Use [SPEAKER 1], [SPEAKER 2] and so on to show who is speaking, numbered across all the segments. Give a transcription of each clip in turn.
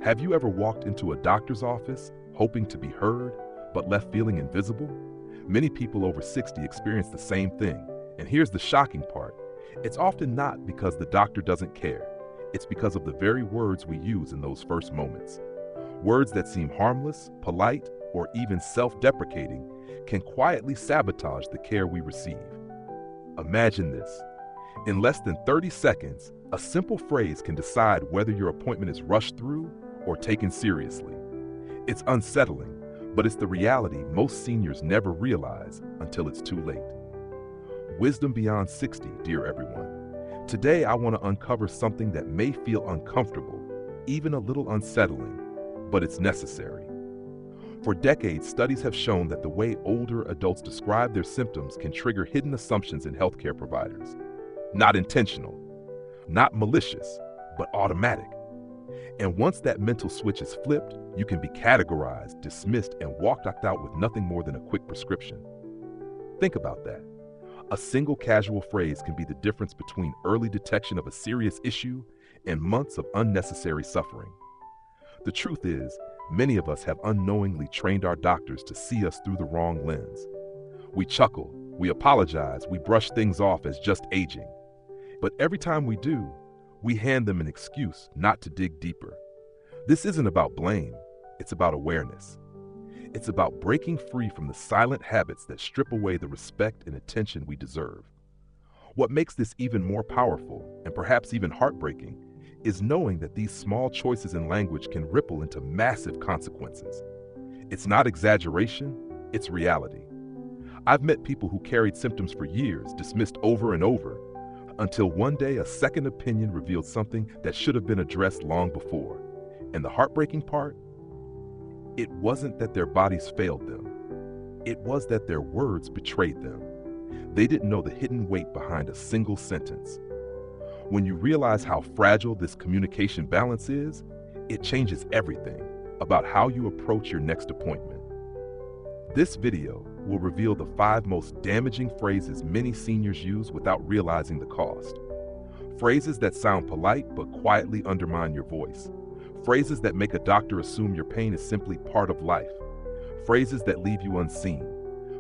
[SPEAKER 1] Have you ever walked into a doctor's office hoping to be heard, but left feeling invisible? Many people over 60 experience the same thing, and here's the shocking part. It's often not because the doctor doesn't care. It's because of the very words we use in those first moments. Words that seem harmless, polite, or even self-deprecating can quietly sabotage the care we receive. Imagine this. In less than 30 seconds, a simple phrase can decide whether your appointment is rushed through or taken seriously. It's unsettling, but it's the reality most seniors never realize until it's too late. Wisdom beyond 60, dear everyone. Today, I want to uncover something that may feel uncomfortable, even a little unsettling, but it's necessary. For decades, studies have shown that the way older adults describe their symptoms can trigger hidden assumptions in healthcare providers. Not intentional, not malicious, but automatic. And once that mental switch is flipped, you can be categorized, dismissed, and walked out with nothing more than a quick prescription. Think about that. A single casual phrase can be the difference between early detection of a serious issue and months of unnecessary suffering. The truth is, many of us have unknowingly trained our doctors to see us through the wrong lens. We chuckle, we apologize, we brush things off as just aging. But every time we do, we hand them an excuse not to dig deeper. This isn't about blame, it's about awareness. It's about breaking free from the silent habits that strip away the respect and attention we deserve. What makes this even more powerful, and perhaps even heartbreaking, is knowing that these small choices in language can ripple into massive consequences. It's not exaggeration, it's reality. I've met people who carried symptoms for years, dismissed over and over, until one day a second opinion revealed something that should have been addressed long before. And the heartbreaking part? It wasn't that their bodies failed them. It was that their words betrayed them. They didn't know the hidden weight behind a single sentence. When you realize how fragile this communication balance is, it changes everything about how you approach your next appointment. This video will reveal the 5 most damaging phrases many seniors use without realizing the cost. Phrases that sound polite but quietly undermine your voice. Phrases that make a doctor assume your pain is simply part of life. Phrases that leave you unseen.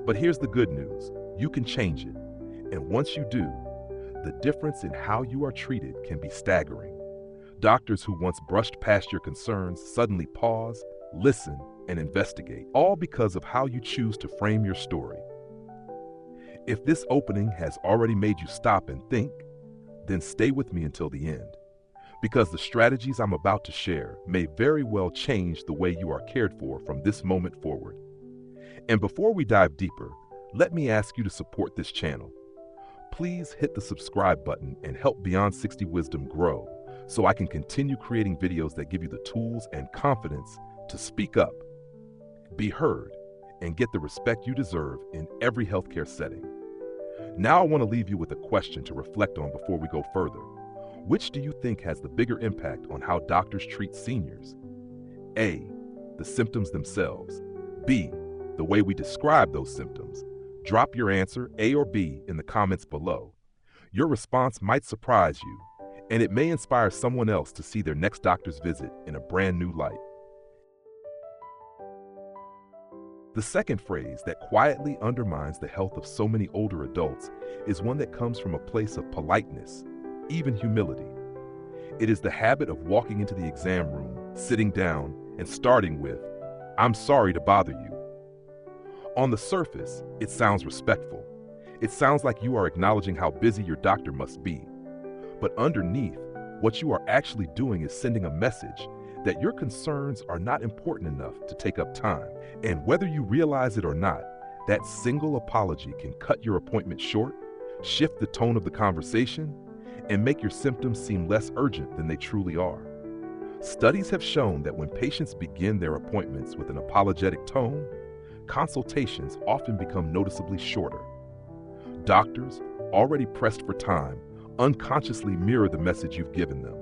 [SPEAKER 1] But here's the good news. You can change it. And once you do, the difference in how you are treated can be staggering. Doctors who once brushed past your concerns suddenly pause, listen, and investigate, all because of how you choose to frame your story. If this opening has already made you stop and think, then stay with me until the end, because the strategies I'm about to share may very well change the way you are cared for from this moment forward. And before we dive deeper, let me ask you to support this channel. Please hit the subscribe button and help Beyond 60 Wisdom grow so I can continue creating videos that give you the tools and confidence to speak up, be heard, and get the respect you deserve in every healthcare setting. Now I want to leave you with a question to reflect on before we go further. Which do you think has the bigger impact on how doctors treat seniors? A, the symptoms themselves. B, the way we describe those symptoms. Drop your answer, A or B, in the comments below. Your response might surprise you, and it may inspire someone else to see their next doctor's visit in a brand new light. The second phrase that quietly undermines the health of so many older adults is one that comes from a place of politeness, even humility. It is the habit of walking into the exam room, sitting down, and starting with, "I'm sorry to bother you." On the surface, it sounds respectful. It sounds like you are acknowledging how busy your doctor must be. But underneath, what you are actually doing is sending a message that your concerns are not important enough to take up time. And whether you realize it or not, that single apology can cut your appointment short, shift the tone of the conversation, and make your symptoms seem less urgent than they truly are. Studies have shown that when patients begin their appointments with an apologetic tone, consultations often become noticeably shorter. Doctors, already pressed for time, unconsciously mirror the message you've given them,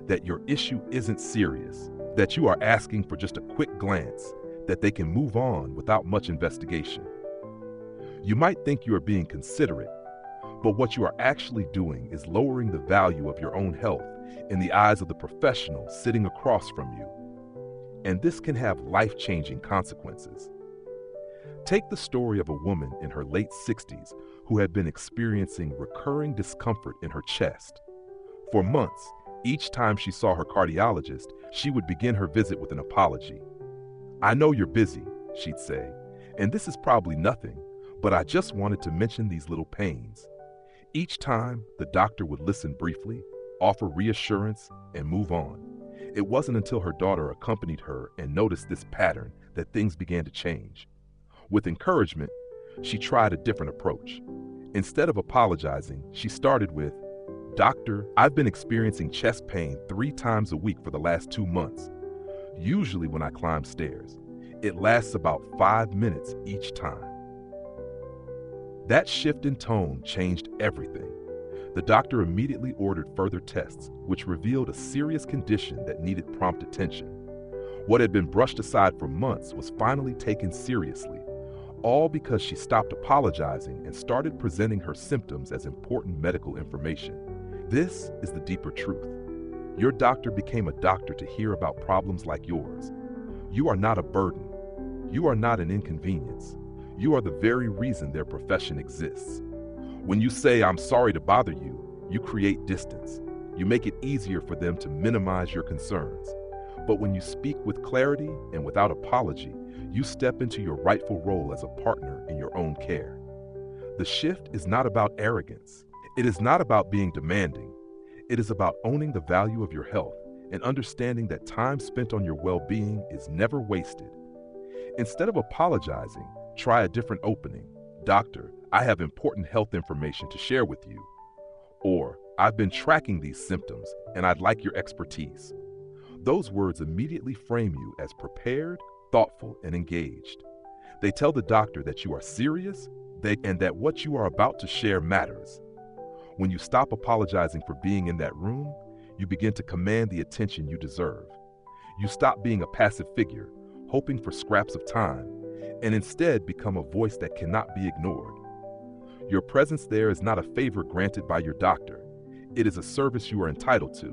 [SPEAKER 1] that your issue isn't serious, that you are asking for just a quick glance, that they can move on without much investigation. You might think you are being considerate, but what you are actually doing is lowering the value of your own health in the eyes of the professional sitting across from you. and this can have life-changing consequences. Take the story of a woman in her late 60s who had been experiencing recurring discomfort in her chest. For months, each time she saw her cardiologist, she would begin her visit with an apology. "I know you're busy," she'd say, "and this is probably nothing, but I just wanted to mention these little pains." Each time, the doctor would listen briefly, offer reassurance, and move on. It wasn't until her daughter accompanied her and noticed this pattern that things began to change. With encouragement, she tried a different approach. Instead of apologizing, she started with, "Doctor, I've been experiencing chest pain 3 times a week for the last 2 months. Usually when I climb stairs. It lasts about 5 minutes each time." That shift in tone changed everything. The doctor immediately ordered further tests, which revealed a serious condition that needed prompt attention. What had been brushed aside for months was finally taken seriously, all because she stopped apologizing and started presenting her symptoms as important medical information. This is the deeper truth. Your doctor became a doctor to hear about problems like yours. You are not a burden. You are not an inconvenience. You are the very reason their profession exists. When you say, "I'm sorry to bother you," you create distance. You make it easier for them to minimize your concerns. But when you speak with clarity and without apology, you step into your rightful role as a partner in your own care. The shift is not about arrogance. It is not about being demanding. It is about owning the value of your health and understanding that time spent on your well-being is never wasted. Instead of apologizing, try a different opening. "Doctor, I have important health information to share with you." Or, "I've been tracking these symptoms and I'd like your expertise." Those words immediately frame you as prepared, thoughtful, and engaged. They tell the doctor that you are serious and that what you are about to share matters. When you stop apologizing for being in that room, you begin to command the attention you deserve. You stop being a passive figure, hoping for scraps of time, and instead become a voice that cannot be ignored. Your presence there is not a favor granted by your doctor. It is a service you are entitled to,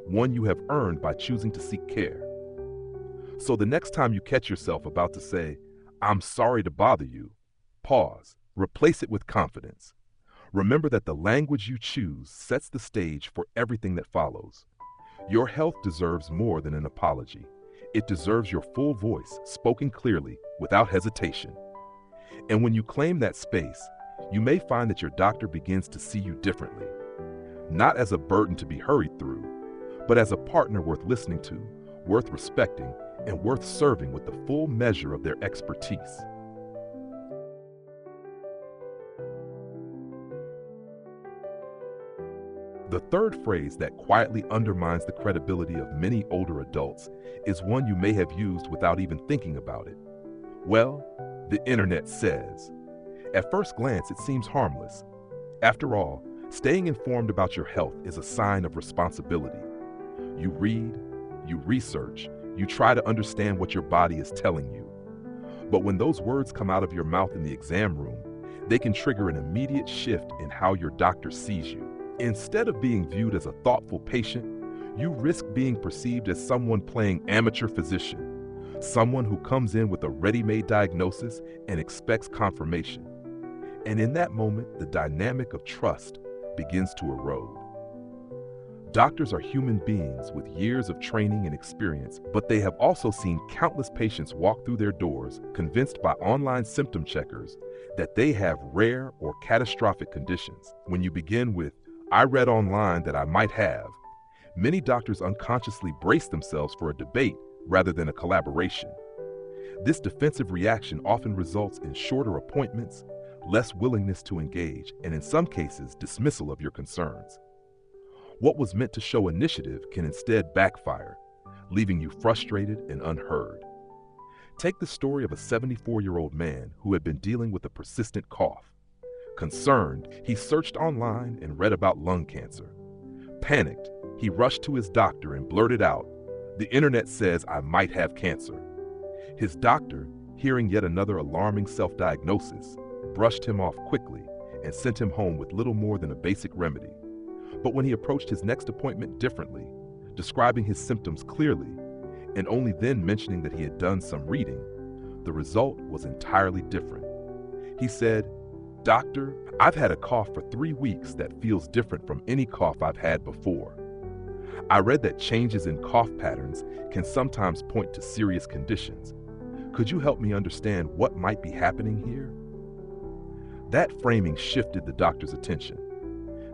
[SPEAKER 1] one you have earned by choosing to seek care. So the next time you catch yourself about to say, "I'm sorry to bother you," pause, replace it with confidence. Remember that the language you choose sets the stage for everything that follows. Your health deserves more than an apology. It deserves your full voice, spoken clearly, without hesitation. And when you claim that space, you may find that your doctor begins to see you differently. Not as a burden to be hurried through, but as a partner worth listening to, worth respecting, and worth serving with the full measure of their expertise. The third phrase that quietly undermines the credibility of many older adults is one you may have used without even thinking about it. "Well, the internet says." At first glance, it seems harmless. After all, staying informed about your health is a sign of responsibility. You read, you research, you try to understand what your body is telling you. But when those words come out of your mouth in the exam room, they can trigger an immediate shift in how your doctor sees you. Instead of being viewed as a thoughtful patient, you risk being perceived as someone playing amateur physician, someone who comes in with a ready-made diagnosis and expects confirmation. And in that moment, the dynamic of trust begins to erode. Doctors are human beings with years of training and experience, but they have also seen countless patients walk through their doors convinced by online symptom checkers that they have rare or catastrophic conditions. When you begin with, "I read online that I might have," many doctors unconsciously brace themselves for a debate rather than a collaboration. This defensive reaction often results in shorter appointments, less willingness to engage, and in some cases, dismissal of your concerns. What was meant to show initiative can instead backfire, leaving you frustrated and unheard. Take the story of a 74-year-old man who had been dealing with a persistent cough. Concerned, he searched online and read about lung cancer. Panicked, he rushed to his doctor and blurted out, "The internet says I might have cancer." His doctor, hearing yet another alarming self-diagnosis, brushed him off quickly and sent him home with little more than a basic remedy. But when he approached his next appointment differently, describing his symptoms clearly, and only then mentioning that he had done some reading, the result was entirely different. He said, "Doctor, I've had a cough for 3 weeks that feels different from any cough I've had before. I read that changes in cough patterns can sometimes point to serious conditions. Could you help me understand what might be happening here?" That framing shifted the doctor's attention.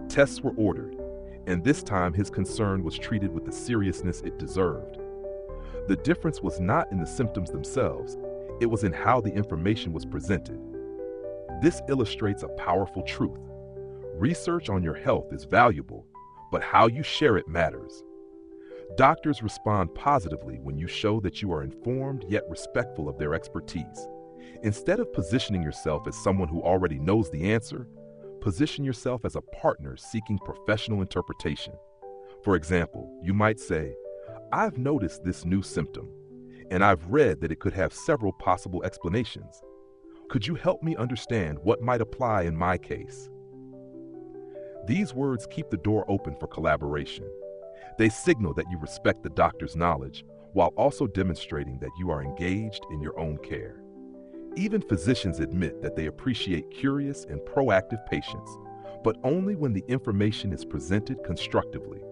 [SPEAKER 1] Tests were ordered, and this time his concern was treated with the seriousness it deserved. The difference was not in the symptoms themselves, it was in how the information was presented. This illustrates a powerful truth. Research on your health is valuable, but how you share it matters. Doctors respond positively when you show that you are informed yet respectful of their expertise. Instead of positioning yourself as someone who already knows the answer, position yourself as a partner seeking professional interpretation. For example, you might say, "I've noticed this new symptom, and I've read that it could have several possible explanations. Could you help me understand what might apply in my case?" These words keep the door open for collaboration. They signal that you respect the doctor's knowledge while also demonstrating that you are engaged in your own care. Even physicians admit that they appreciate curious and proactive patients, but only when the information is presented constructively.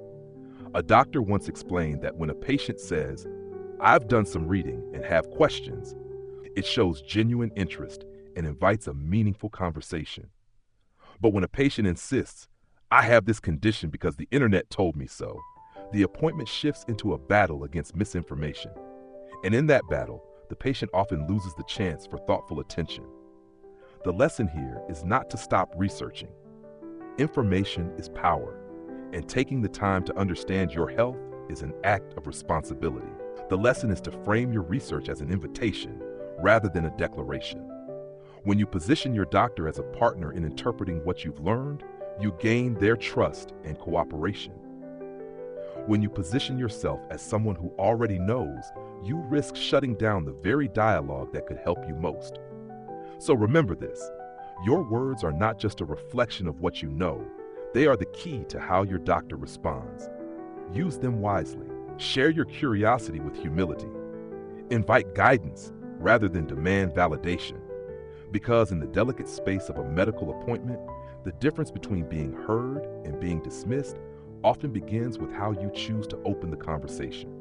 [SPEAKER 1] A doctor once explained that when a patient says, "I've done some reading and have questions," it shows genuine interest and invites a meaningful conversation. But when a patient insists, "I have this condition because the internet told me so," the appointment shifts into a battle against misinformation. And in that battle, the patient often loses the chance for thoughtful attention. The lesson here is not to stop researching. Information is power, and taking the time to understand your health is an act of responsibility. The lesson is to frame your research as an invitation rather than a declaration. When you position your doctor as a partner in interpreting what you've learned, you gain their trust and cooperation. When you position yourself as someone who already knows, you risk shutting down the very dialogue that could help you most. So remember this, your words are not just a reflection of what you know, they are the key to how your doctor responds. Use them wisely. Share your curiosity with humility. Invite guidance rather than demand validation. Because in the delicate space of a medical appointment, the difference between being heard and being dismissed often begins with how you choose to open the conversation.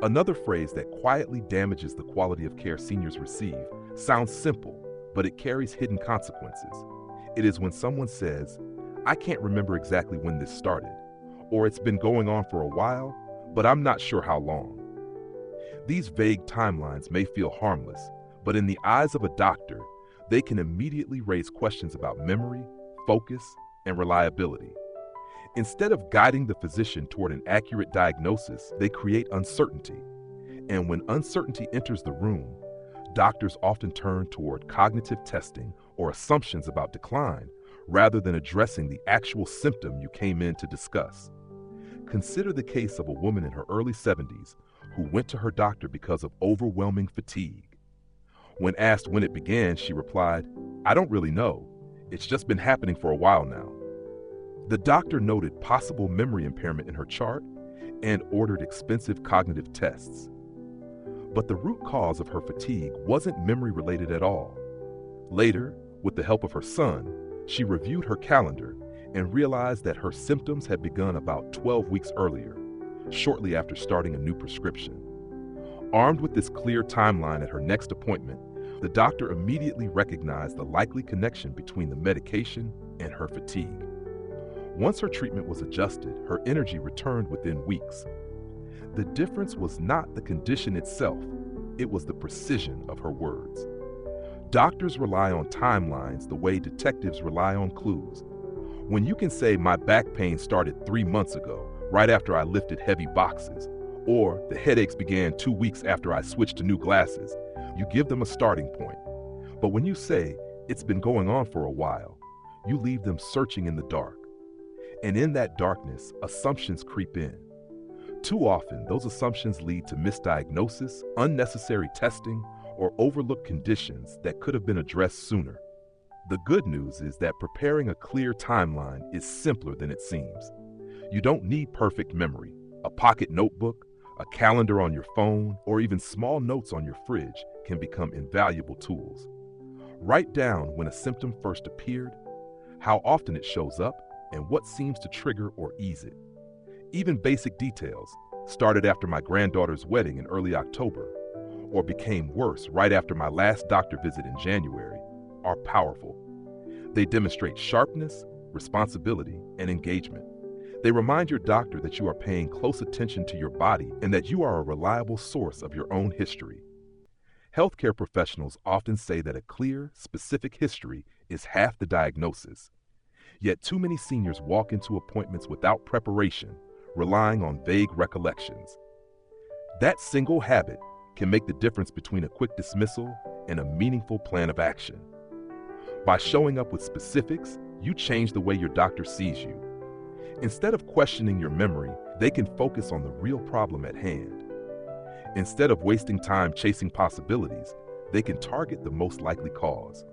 [SPEAKER 1] Another phrase that quietly damages the quality of care seniors receive sounds simple, but it carries hidden consequences. It is when someone says, "I can't remember exactly when this started," or "It's been going on for a while, but I'm not sure how long." These vague timelines may feel harmless, but in the eyes of a doctor, they can immediately raise questions about memory, focus, and reliability. Instead of guiding the physician toward an accurate diagnosis, they create uncertainty. And when uncertainty enters the room, doctors often turn toward cognitive testing or assumptions about decline rather than addressing the actual symptom you came in to discuss. Consider the case of a woman in her early 70s who went to her doctor because of overwhelming fatigue. When asked when it began, she replied, "I don't really know. It's just been happening for a while now." The doctor noted possible memory impairment in her chart and ordered expensive cognitive tests. But the root cause of her fatigue wasn't memory-related at all. Later, with the help of her son, she reviewed her calendar and realized that her symptoms had begun about 12 weeks earlier, shortly after starting a new prescription. Armed with this clear timeline at her next appointment, the doctor immediately recognized the likely connection between the medication and her fatigue. Once her treatment was adjusted, her energy returned within weeks. The difference was not the condition itself, it was the precision of her words. Doctors rely on timelines the way detectives rely on clues. When you can say, "My back pain started 3 months ago, right after I lifted heavy boxes," or "The headaches began 2 weeks after I switched to new glasses," you give them a starting point. But when you say, "It's been going on for a while," you leave them searching in the dark. And in that darkness, assumptions creep in. Too often, those assumptions lead to misdiagnosis, unnecessary testing, or overlooked conditions that could have been addressed sooner. The good news is that preparing a clear timeline is simpler than it seems. You don't need perfect memory. A pocket notebook, a calendar on your phone, or even small notes on your fridge can become invaluable tools. Write down when a symptom first appeared, how often it shows up, and what seems to trigger or ease it. Even basic details, started after my granddaughter's wedding in early October, or became worse right after my last doctor visit in January, are powerful. They demonstrate sharpness, responsibility, and engagement. They remind your doctor that you are paying close attention to your body and that you are a reliable source of your own history. Healthcare professionals often say that a clear, specific history is half the diagnosis. Yet too many seniors walk into appointments without preparation, relying on vague recollections. That single habit can make the difference between a quick dismissal and a meaningful plan of action. By showing up with specifics, you change the way your doctor sees you. Instead of questioning your memory, they can focus on the real problem at hand. Instead of wasting time chasing possibilities, they can target the most likely cause.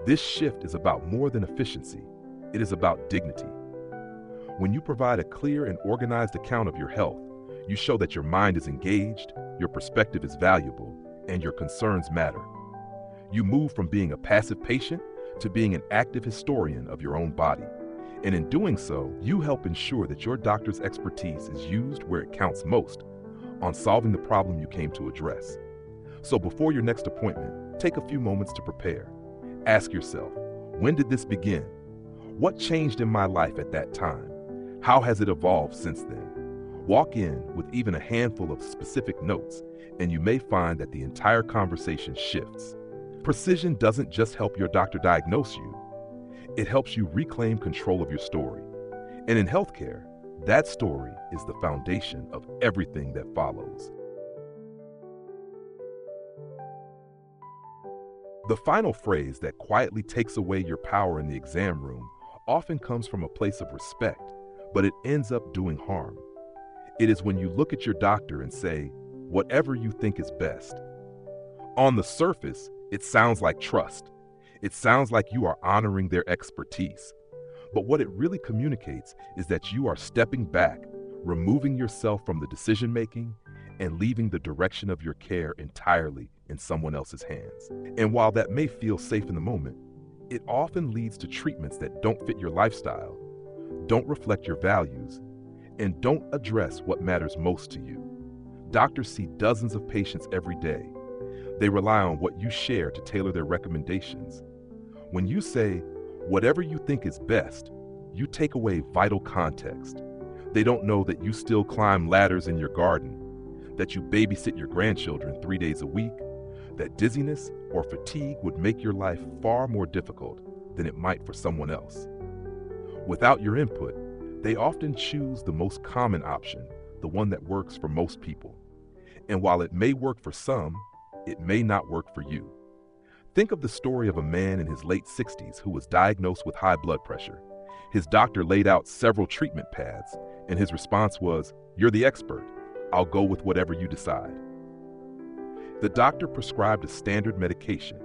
[SPEAKER 1] This shift is about more than efficiency. It is about dignity. When you provide a clear and organized account of your health, you show that your mind is engaged, your perspective is valuable, and your concerns matter. You move from being a passive patient to being an active historian of your own body. And in doing so, you help ensure that your doctor's expertise is used where it counts most, on solving the problem you came to address. So before your next appointment, take a few moments to prepare. Ask yourself, when did this begin? What changed in my life at that time? How has it evolved since then? Walk in with even a handful of specific notes, and you may find that the entire conversation shifts. Precision doesn't just help your doctor diagnose you, it helps you reclaim control of your story. And in healthcare, that story is the foundation of everything that follows. The final phrase that quietly takes away your power in the exam room often comes from a place of respect, but it ends up doing harm. It is when you look at your doctor and say, "Whatever you think is best." On the surface, it sounds like trust. It sounds like you are honoring their expertise. But what it really communicates is that you are stepping back, removing yourself from the decision-making, and leaving the direction of your care entirely in someone else's hands. And while that may feel safe in the moment, it often leads to treatments that don't fit your lifestyle, don't reflect your values, and don't address what matters most to you. Doctors see dozens of patients every day. They rely on what you share to tailor their recommendations. When you say, "Whatever you think is best," you take away vital context. They don't know that you still climb ladders in your garden, that you babysit your grandchildren 3 days a week, that dizziness or fatigue would make your life far more difficult than it might for someone else. Without your input, they often choose the most common option, the one that works for most people. And while it may work for some, it may not work for you. Think of the story of a man in his late 60s who was diagnosed with high blood pressure. His doctor laid out several treatment paths, and his response was, "You're the expert. I'll go with whatever you decide." The doctor prescribed a standard medication,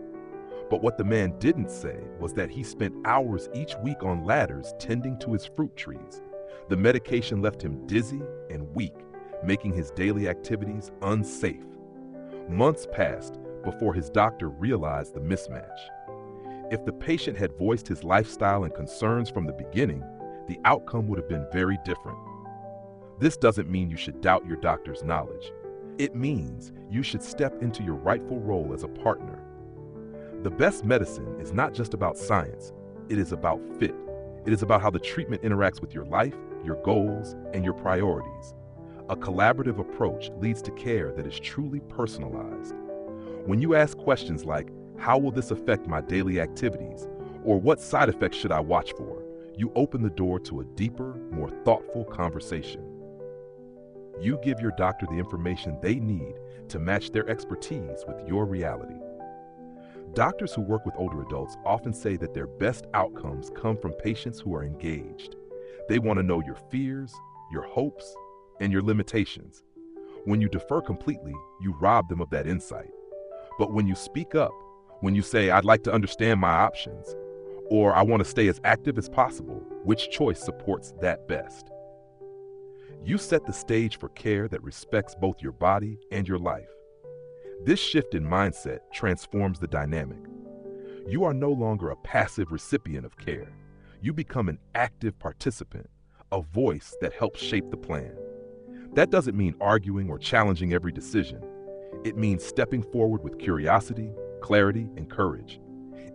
[SPEAKER 1] but what the man didn't say was that he spent hours each week on ladders tending to his fruit trees. The medication left him dizzy and weak, making his daily activities unsafe. Months passed before his doctor realized the mismatch. If the patient had voiced his lifestyle and concerns from the beginning, the outcome would have been very different. This doesn't mean you should doubt your doctor's knowledge. It means you should step into your rightful role as a partner. The best medicine is not just about science, it is about fit. It is about how the treatment interacts with your life, your goals, and your priorities. A collaborative approach leads to care that is truly personalized. When you ask questions like, "How will this affect my daily activities?" or "What side effects should I watch for?" you open the door to a deeper, more thoughtful conversation. You give your doctor the information they need to match their expertise with your reality. Doctors who work with older adults often say that their best outcomes come from patients who are engaged. They want to know your fears, your hopes, and your limitations. When you defer completely, you rob them of that insight. But when you speak up, when you say, "I'd like to understand my options," or "I want to stay as active as possible," which choice supports that best? You set the stage for care that respects both your body and your life. This shift in mindset transforms the dynamic. You are no longer a passive recipient of care. You become an active participant, a voice that helps shape the plan. That doesn't mean arguing or challenging every decision. It means stepping forward with curiosity, clarity, and courage.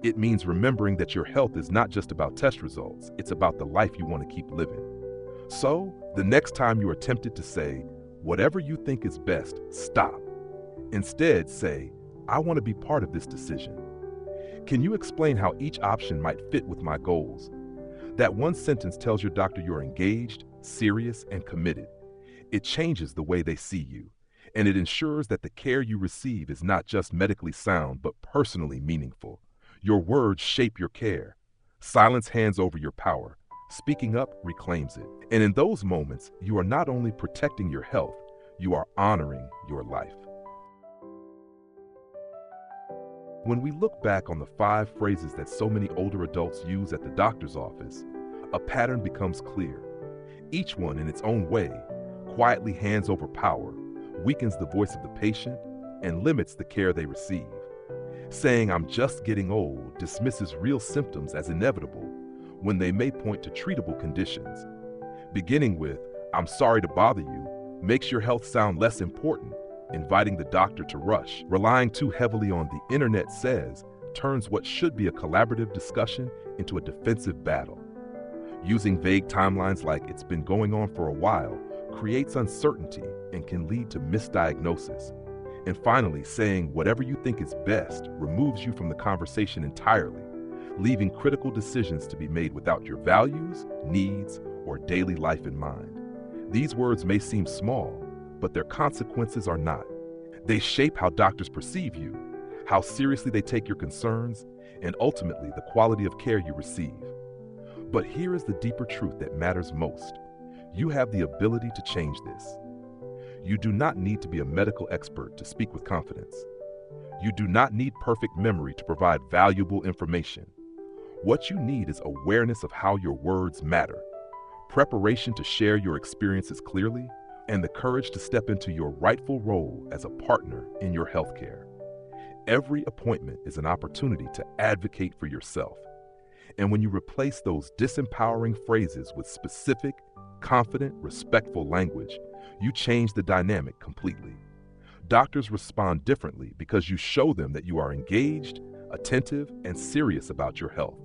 [SPEAKER 1] It means remembering that your health is not just about test results, it's about the life you want to keep living. So, the next time you are tempted to say, whatever you think is best, stop. Instead, say, I want to be part of this decision. Can you explain how each option might fit with my goals? That one sentence tells your doctor you're engaged, serious, and committed. It changes the way they see you, and it ensures that the care you receive is not just medically sound, but personally meaningful. Your words shape your care. Silence hands over your power. Speaking up reclaims it. And in those moments, you are not only protecting your health, you are honoring your life. When we look back on the 5 phrases that so many older adults use at the doctor's office, a pattern becomes clear. Each one, in its own way, quietly hands over power, weakens the voice of the patient, and limits the care they receive. Saying, "I'm just getting old," dismisses real symptoms as inevitable when they may point to treatable conditions. Beginning with, "I'm sorry to bother you," makes your health sound less important, inviting the doctor to rush. Relying too heavily on "the internet says" turns what should be a collaborative discussion into a defensive battle. Using vague timelines like "it's been going on for a while" creates uncertainty and can lead to misdiagnosis. And finally, saying "whatever you think is best" removes you from the conversation entirely, leaving critical decisions to be made without your values, needs, or daily life in mind. These words may seem small, but their consequences are not. They shape how doctors perceive you, how seriously they take your concerns, and ultimately the quality of care you receive. But here is the deeper truth that matters most. You have the ability to change this. You do not need to be a medical expert to speak with confidence. You do not need perfect memory to provide valuable information. What you need is awareness of how your words matter, preparation to share your experiences clearly, and the courage to step into your rightful role as a partner in your healthcare. Every appointment is an opportunity to advocate for yourself. And when you replace those disempowering phrases with specific, confident, respectful language, you change the dynamic completely. Doctors respond differently because you show them that you are engaged, attentive, and serious about your health.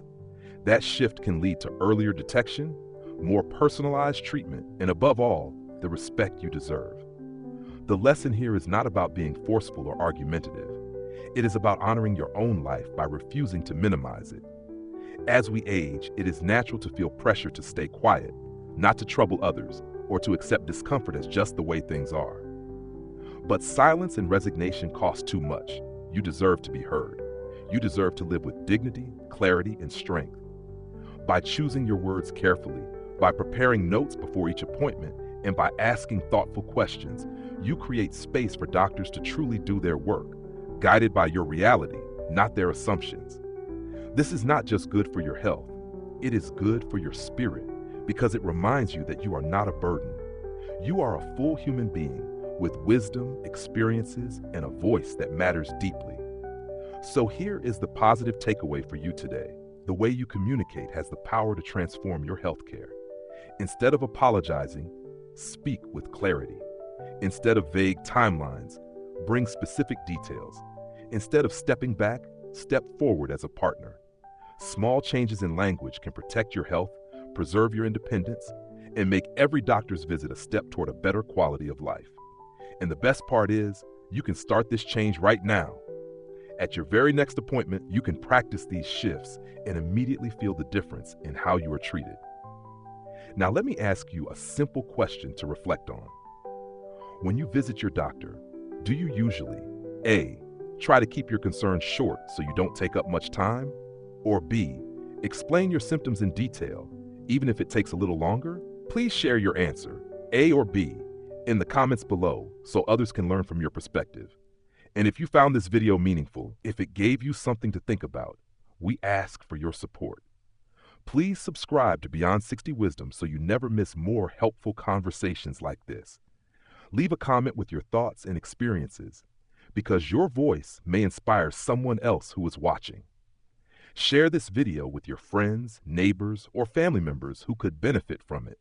[SPEAKER 1] That shift can lead to earlier detection, more personalized treatment, and above all, the respect you deserve. The lesson here is not about being forceful or argumentative. It is about honoring your own life by refusing to minimize it. As we age, it is natural to feel pressure to stay quiet, not to trouble others, or to accept discomfort as just the way things are. But silence and resignation cost too much. You deserve to be heard. You deserve to live with dignity, clarity, and strength. By choosing your words carefully, by preparing notes before each appointment, and by asking thoughtful questions, you create space for doctors to truly do their work, guided by your reality, not their assumptions. This is not just good for your health, it is good for your spirit, because it reminds you that you are not a burden. You are a full human being with wisdom, experiences, and a voice that matters deeply. So here is the positive takeaway for you today. The way you communicate has the power to transform your healthcare. Instead of apologizing, speak with clarity. Instead of vague timelines, bring specific details. Instead of stepping back, step forward as a partner. Small changes in language can protect your health, preserve your independence, and make every doctor's visit a step toward a better quality of life. And the best part is, you can start this change right now. At your very next appointment, you can practice these shifts and immediately feel the difference in how you are treated. Now, let me ask you a simple question to reflect on. When you visit your doctor, do you usually A, try to keep your concerns short so you don't take up much time? Or B, explain your symptoms in detail, even if it takes a little longer? Please share your answer, A or B, in the comments below so others can learn from your perspective. And if you found this video meaningful, if it gave you something to think about, we ask for your support. Please subscribe to Beyond 60 Wisdom so you never miss more helpful conversations like this. Leave a comment with your thoughts and experiences, because your voice may inspire someone else who is watching. Share this video with your friends, neighbors, or family members who could benefit from it.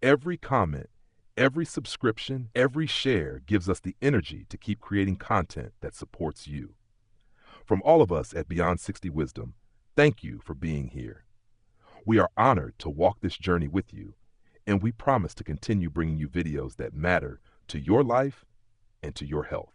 [SPEAKER 1] Every comment, every subscription, every share gives us the energy to keep creating content that supports you. From all of us at Beyond 60 Wisdom, thank you for being here. We are honored to walk this journey with you, and we promise to continue bringing you videos that matter to your life and to your health.